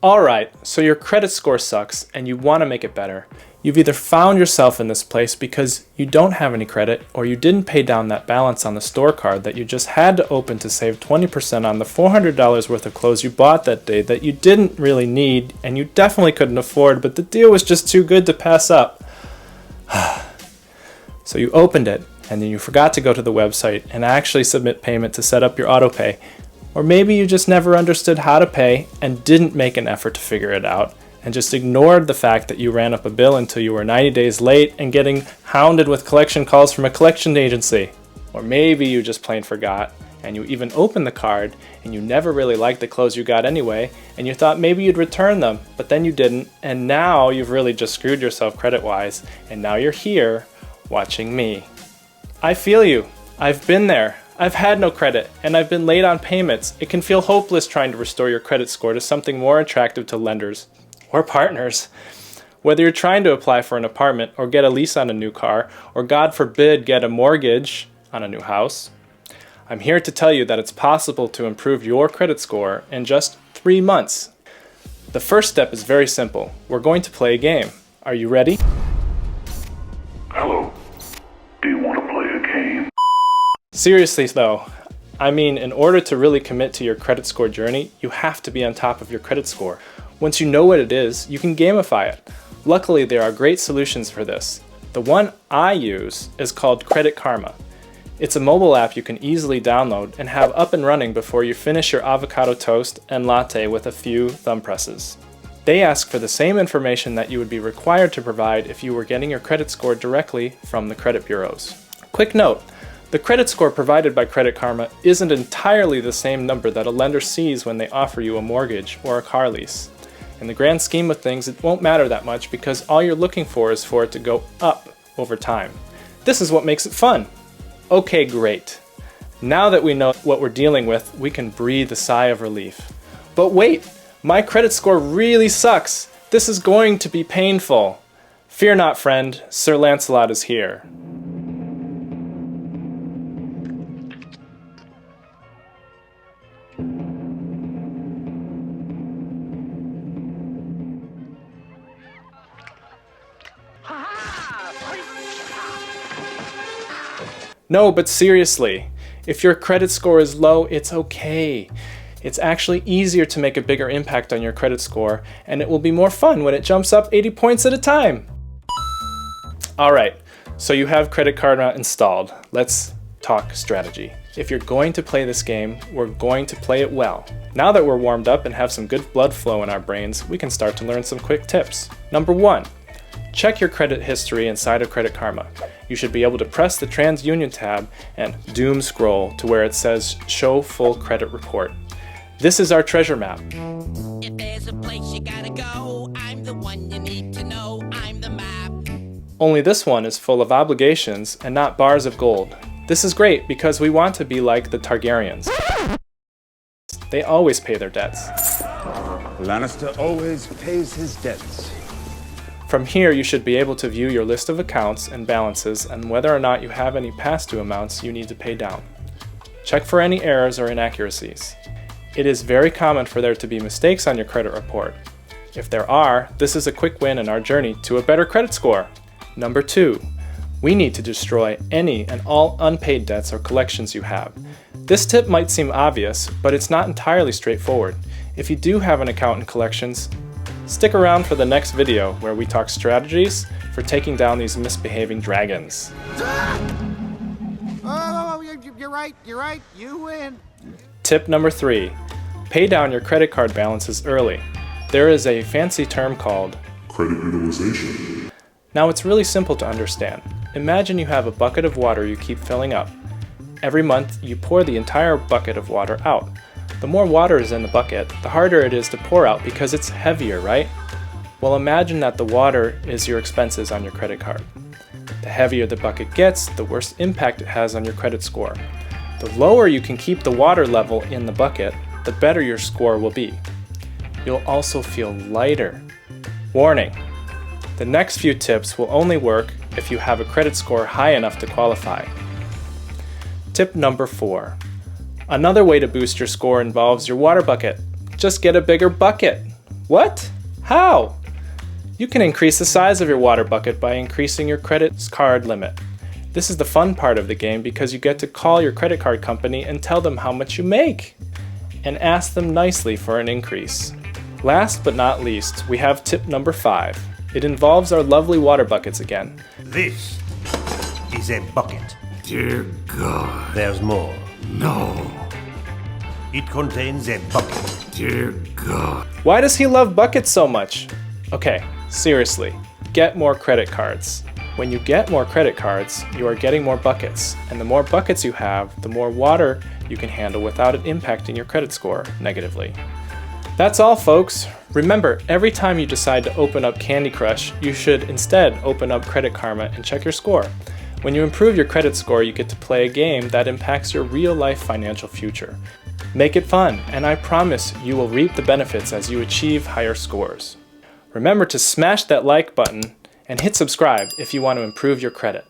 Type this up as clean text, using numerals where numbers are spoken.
Alright, so your credit score sucks and you want to make it better. You've either found yourself in this place because you don't have any credit, or you didn't pay down that balance on the store card that you just had to open to save 20% on the $400 worth of clothes you bought that day that you didn't really need and you definitely couldn't afford, but the deal was just too good to pass up. So you opened it and then you forgot to go to the website and actually submit payment to set up your autopay. Or maybe you just never understood how to pay and didn't make an effort to figure it out and just ignored the fact that you ran up a bill until you were 90 days late and getting hounded with collection calls from a collection agency. Or maybe you just plain forgot and you even opened the card and you never really liked the clothes you got anyway and you thought maybe you'd return them, but then you didn't, and now you've really just screwed yourself credit-wise, and now you're here watching me. I feel you. I've been there. I've had no credit, and I've been late on payments. It can feel hopeless trying to restore your credit score to something more attractive to lenders or partners. Whether you're trying to apply for an apartment or get a lease on a new car, or God forbid get a mortgage on a new house, I'm here to tell you that it's possible to improve your credit score in just 3 months. The first step is very simple. We're going to play a game. Are you ready? Hello. Do you want to play a game? Seriously though, I mean, in order to really commit to your credit score journey, you have to be on top of your credit score. Once you know what it is, you can gamify it. Luckily, there are great solutions for this. The one I use is called Credit Karma. It's a mobile app you can easily download and have up and running before you finish your avocado toast and latte with a few thumb presses. They ask for the same information that you would be required to provide if you were getting your credit score directly from the credit bureaus. Quick note, the credit score provided by Credit Karma isn't entirely the same number that a lender sees when they offer you a mortgage or a car lease. In the grand scheme of things, it won't matter that much because all you're looking for is for it to go up over time. This is what makes it fun. Okay, great. Now that we know what we're dealing with, we can breathe a sigh of relief. But wait, my credit score really sucks. This is going to be painful. Fear not, friend. Sir Lancelot is here. No, but seriously, if your credit score is low, it's okay. It's actually easier to make a bigger impact on your credit score, and it will be more fun when it jumps up 80 points at a time. Alright, so you have Credit Karma installed. Let's talk strategy. If you're going to play this game, we're going to play it well. Now that we're warmed up and have some good blood flow in our brains, we can start to learn some quick tips. Number 1. Check your credit history inside of Credit Karma. You should be able to press the TransUnion tab and doom scroll to where it says Show Full Credit Report. This is our treasure map. If there's a place you gotta go, I'm the one you need to know, I'm the map. Only this one is full of obligations and not bars of gold. This is great because we want to be like the Targaryens. They always pay their debts. Lannister always pays his debts. From here, you should be able to view your list of accounts and balances and whether or not you have any past due amounts you need to pay down. Check for any errors or inaccuracies. It is very common for there to be mistakes on your credit report. If there are, this is a quick win in our journey to a better credit score. Number 2, we need to destroy any and all unpaid debts or collections you have. This tip might seem obvious, but it's not entirely straightforward. If you do have an account in collections, stick around for the next video where we talk strategies for taking down these misbehaving dragons. Oh, you're right, you win. Tip number 3, pay down your credit card balances early. There is a fancy term called Credit utilization. Now it's really simple to understand. Imagine you have a bucket of water you keep filling up. Every month you pour the entire bucket of water out. The more water is in the bucket, the harder it is to pour out because it's heavier, right? Well, imagine that the water is your expenses on your credit card. The heavier the bucket gets, the worse impact it has on your credit score. The lower you can keep the water level in the bucket, the better your score will be. You'll also feel lighter. Warning: the next few tips will only work if you have a credit score high enough to qualify. Tip number 4. Another way to boost your score involves your water bucket. Just get a bigger bucket. What? How? You can increase the size of your water bucket by increasing your credit card limit. This is the fun part of the game because you get to call your credit card company and tell them how much you make, and ask them nicely for an increase. Last but not least, we have tip number 5. It involves our lovely water buckets again. This is a bucket. Dear God. There's more. No. It contains a bucket. Dear God. Why does he love buckets so much? Okay, seriously, get more credit cards. When you get more credit cards, you are getting more buckets, and the more buckets you have, the more water you can handle without it impacting your credit score negatively. That's all, folks. Remember, every time you decide to open up Candy Crush, you should instead open up Credit Karma and check your score. When you improve your credit score, you get to play a game that impacts your real-life financial future. Make it fun, and I promise you will reap the benefits as you achieve higher scores. Remember to smash that like button and hit subscribe if you want to improve your credit.